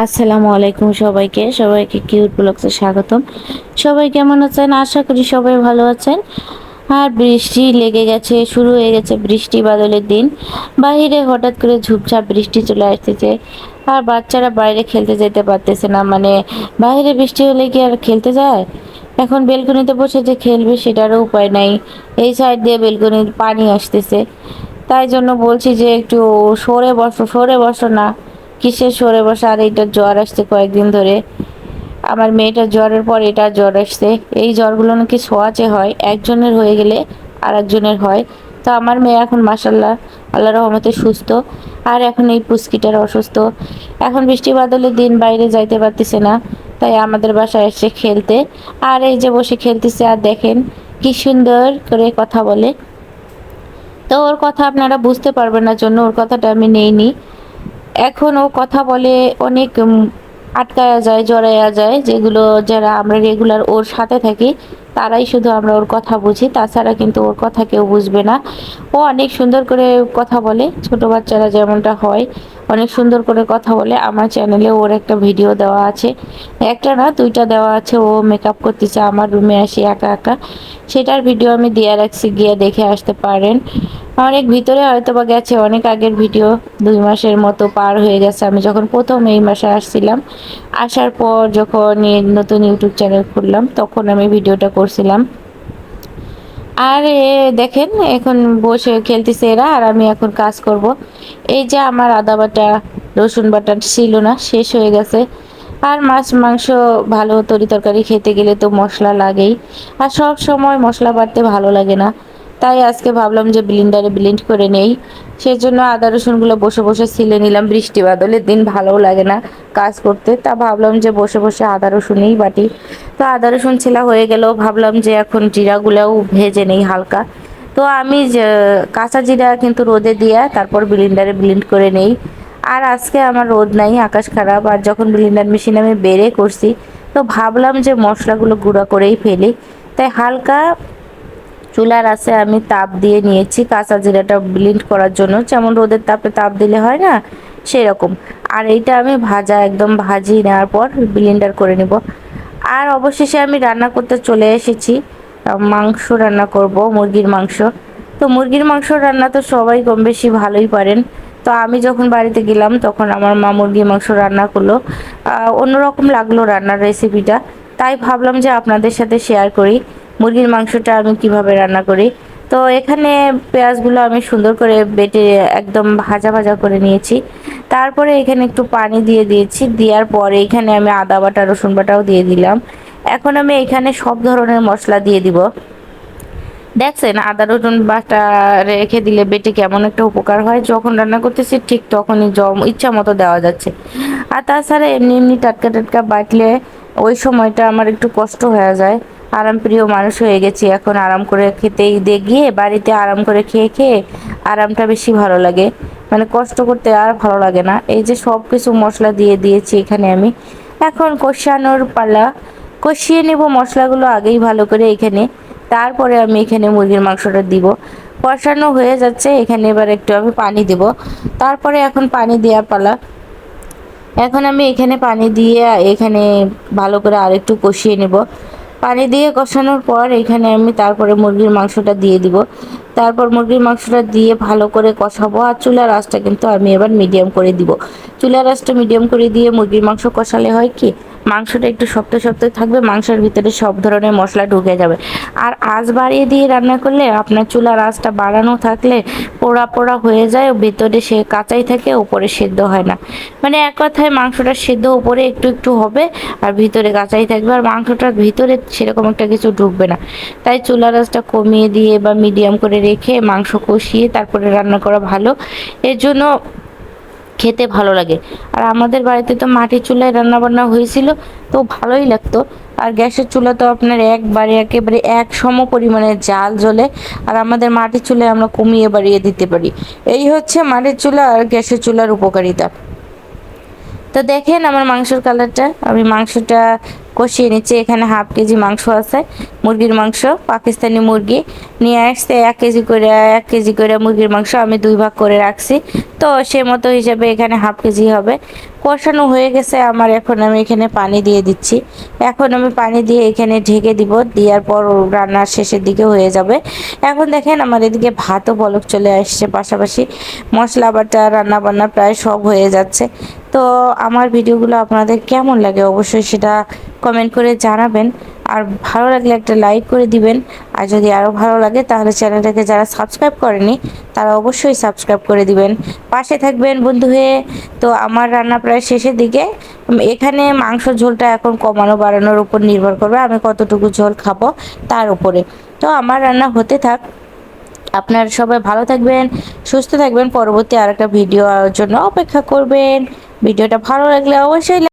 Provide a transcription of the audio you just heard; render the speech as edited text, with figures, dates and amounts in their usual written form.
আসসালামু আলাইকুম সবাইকে সবাইকে কিউট ব্লগসে স্বাগতম। সবাই কেমন আছেন? আশা করি সবাই ভালো আছেন। আর বৃষ্টি লেগে গেছে, শুরু হয়ে গেছে বৃষ্টি বাদলের দিন। বাইরে হঠাৎ করে ঝুপঝাপ বৃষ্টি চলে আসতেছে। আর বাচ্চারা বাইরে খেলতে যেতে পারতেছে না, মানে বাইরে বৃষ্টি হলে কি আর খেলতে যায়? এখন বেলকনিতে বসে যে খেলবে সেটারও উপায় নাই। এই সাইড দিয়ে বেলকনির পানি আসতেছে, তাই জন্য বলছি যে একটু সরে বসো, সরে বসো না। কিসের সরে বসা? আর এইটার জ্বর আসছে কয়েকদিন ধরে। আমার মেয়েটার জ্বরের পর এটা জ্বর আসছে। এই জ্বরগুলো নাকি ছোঁয়াচে হয়, একজনের হয়ে গেলে আর একজনের হয়। তো আমার মেয়ে এখন মাসাল্লাহ আল্লাহ রহমতে সুস্থ। আর এখন এই পুচকিটার অসুস্থ। এখন বৃষ্টি বাদলের দিন, বাইরে যাইতে পারতেছে না, তাই আমাদের বাসায় এসে খেলতে। আর এই যে বসে খেলতেছে, আর দেখেন কি সুন্দর করে কথা বলে। তো ওর কথা আপনারা বুঝতে পারবেন না জন্য ওর কথাটা আমি নেইনি। এখন ও কথা বলে অনেক, আটকায়া যায়, জড়াইয়া যায়, যেগুলো যারা আমরা রেগুলার ওর সাথে থাকি তারাই শুধু আমরা ওর কথা বুঝি, তাছাড়া কিন্তু ওর কথা কেউ বুঝবে না। ও অনেক সুন্দর করে কথা বলে, ছোট বাচ্চারা যেমনটা হয় অনেক সুন্দর করে কথা বলে। আমার চ্যানেলে ওর একটা ভিডিও দেওয়া আছে, একটা না দুইটা দেওয়া আছে। ও মেকআপ করতেছে আমার রুমে আসি একা একা, সেটার ভিডিও আমি দিয়ে রাখছি, গিয়ে দেখে আসতে পারেন। অনেক ভিতরে হয়তো বা গেছে, অনেক আগের ভিডিও, 2 মাসের মতো পার হয়ে গেছে। আমি যখন প্রথম এই মাসে আসছিলাম, আসার পর যখন নতুন ইউটিউব চ্যানেল খুললাম তখন আমি ভিডিওটা করছিলাম। আর দেখেন এখন বসে খেলতেছে এরা, আর আমি এখন কাজ করব। এই যে আমার আদা বাটা রসুন বাটা ছিল না, শেষ হয়ে গেছে। আর মাছ মাংস ভালো তরি তরকারি খেতে গেলে তো মশলা লাগেই, আর সব সময় মশলা বাটতে ভালো লাগে না। তাই আজকে ভাবলাম যে ব্লিন্ডারে ব্লিন্ড করে নেই। সেজন্য আদা রসুনগুলো বসে বসে ছিলে নিলাম, বৃষ্টি বাদলের দিন ভালোও লাগে না কাজ করতে, তা ভাবলাম যে বসে বসে আদা রসুনই বাটি। তো আদা রসুন ছেলা হয়ে গেল, ভাবলাম যে এখন জিরাগুলাও ভেজে নেই হালকা। তো আমি কাঁচা জিরা কিন্তু রোদে দিয়া তারপর ব্লিন্ডারে ব্লিন্ড করে নেই। আর আজকে আমার রোদ নাই, আকাশ খারাপ, আর যখন ব্লিন্ডার মেশিন আমি বেরে করছি তো ভাবলাম যে মশলাগুলো গুঁড়া করেই ফেলি। তাই হালকা চুলার আছে আমি তাপ দিয়ে নিয়েছি কাঁচা জিরাটা ব্লিন্ড করার জন্য, যেমন রোদের তাপে তাপ দিলে হয় না সেরকম। আর এইটা আমি ভাজা একদম ভাজি নেওয়ার পর ব্লিন্ডার করে নিব। আর অবশেষে আমি রান্না করতে চলে এসেছি। মাংস রান্না করব, মুরগির মাংস। তো মুরগির মাংস রান্না তো সবাই কম বেশি ভালোই পারেন। তো আমি যখন বাড়িতে গেলাম তখন আমার মা মুরগির মাংস রান্না করলো। অন্যরকম লাগলো রান্নার রেসিপিটা, তাই ভাবলাম যে আপনাদের সাথে শেয়ার করি মুরগির মাংসটা আমি কিভাবে রান্না করি। তো এখানে পেঁয়াজগুলো আমি সুন্দর করে বেটে একদম ভাজা ভাজা করে নিয়েছি। তারপরে এখানে একটু পানি দিয়ে দিয়েছি, দেওয়ার পরে এখানে আমি আদা বাটা রসুন বাটাও দিয়ে দিলাম। এখন আমি এখানে সব ধরনের মশলা দিয়ে দিব। দেখছেন আদা রসুন বাটা রেখে দিলে বেটে কেমন একটা উপকার হয়, যখন রান্না করতেছি ঠিক তখনই ইচ্ছা মতো দেওয়া যাচ্ছে। আর তাছাড়া এমনি এমনি টাটকা টাটকা বাটলে ওই সময়টা আমার একটু কষ্ট হয়ে যায়। আরাম প্রিয় মানুষ হয়ে গেছি এখন, আরাম করে খেতেই দিয়ে গিয়ে বাড়িতে আরাম করে খেয়ে খেয়ে আরামটা বেশি ভালো লাগে, মানে কষ্ট করতে আর ভালো লাগে না। এই যে সব কিছু মশলা দিয়ে দিয়েছি এখানে আমি, এখন কষানোর পালা। কষিয়ে নেব মশলাগুলো আগেই ভালো করে এখানে, তারপরে আমি এখানে মুরগির মাংসটা দিব। কষানো হয়ে যাচ্ছে, এখানে এবার একটু আমি পানি দেব। তারপরে এখন পানি দেওয়া পালা। এখন আমি এখানে পানি দিয়ে এখানে ভালো করে আরেকটু কষিয়ে নেব। পানি দিয়ে কষানোর পর এখানে আমি তারপরে মুরগির মাংসটা দিয়ে দিব। তারপর মুরগির মাংসটা দিয়ে ভালো করে কষাবো। আর চুলার আঁচটা কিন্তু আমি এবার মিডিয়াম করে দিব। চুলার আঁচটা মিডিয়াম করে দিয়ে মুরগির মাংস কষালে হয় কি, মাংসটা একটু শক্ত শক্ত থাকবে, মাংসের ভিতরে সব ধরনের মশলা ঢুকে যাবে। আর আঁচ বাড়িয়ে দিয়ে রান্না করলে, আপনার চুলার আঁচটা বাড়ানো থাকলে পোড়া পোড়া হয়ে যায়, ভেতরে সে কাঁচাই থাকে, উপরে সেদ্ধ হয় না। মানে এক কথায় মাংসটা সেদ্ধ উপরে একটু একটু হবে আর ভিতরে কাঁচাই থাকবে, আর মাংসটার ভিতরে সেরকম একটা কিছু ঢুকবে না। তাই চুলার আঁচটা কমিয়ে দিয়ে বা মিডিয়াম করে রেখে মাংস কষিয়ে তারপরে রান্না করা ভালো, এর জন্য খেতে ভালো লাগে। আর আমাদের বাড়িতে তো মাটির চুলায় রান্না বান্না হয়েছিল, তো ভালোই লাগতো। আর গ্যাসের চুলা তো আপনার একবারে একেবারে এক সম পরিমাণে জাল জ্বলে, আর আমাদের মাটির চুলায় আমরা কমিয়ে বাড়িয়ে দিতে পারি। এই হচ্ছে মাটির চুলা আর গ্যাসের চুলার উপকারিতা। তো দেখেন আমার মাংসের কালারটা, আমি মাংসটা কষিয়ে নিচ্ছি। এখানে হাফ কেজি মাংস আছে, মুরগির মাংস, পাকিস্তানি মুরগি নিয়ে আসছে 1 কেজি করে মুরগির মাংস আমি 2 ভাগ করে রাখছি। তো সে মতো হিসাবে এখানে হাফ কেজি হবে। কষানো হয়ে গেছে আমার, এখন আমি এখানে পানি দিয়ে দিচ্ছি। এখন আমি পানি দিয়ে এখানে ঢেকে দিব, দেওয়ার পর রান্নার শেষের দিকে হয়ে যাবে। এখন দেখেন আমার এদিকে ভাতও বলক চলে আসছে, পাশাপাশি মশলা বাটা রান্না বান্না প্রায় সব হয়ে যাচ্ছে। তো আমার ভিডিওগুলো আপনাদের কেমন লাগে অবশ্যই সেটা কমেন্ট করে জানাবেন। আর ভালো লাগলে একটা লাইক করে দিবেন। আর যদি আরও ভালো লাগে তাহলে চ্যানেলটাকে যারা সাবস্ক্রাইব করেনি তারা অবশ্যই সাবস্ক্রাইব করে দিবেন, পাশে থাকবেন বন্ধু হয়ে। তো আমার রান্না প্রায় শেষের দিকে। এখানে মাংসর ঝোলটা এখন কমানো বাড়ানোর উপর নির্ভর করবে আমি কতটুকু ঝোল খাবো তার উপরে। তো আমার রান্না হতে থাক, আপনারা সবাই ভালো থাকবেন, সুস্থ থাকবেন, পরবর্তী আরেকটা ভিডিওর জন্য অপেক্ষা করবেন। ভিডিওটা ভালো লাগলে অবশ্যই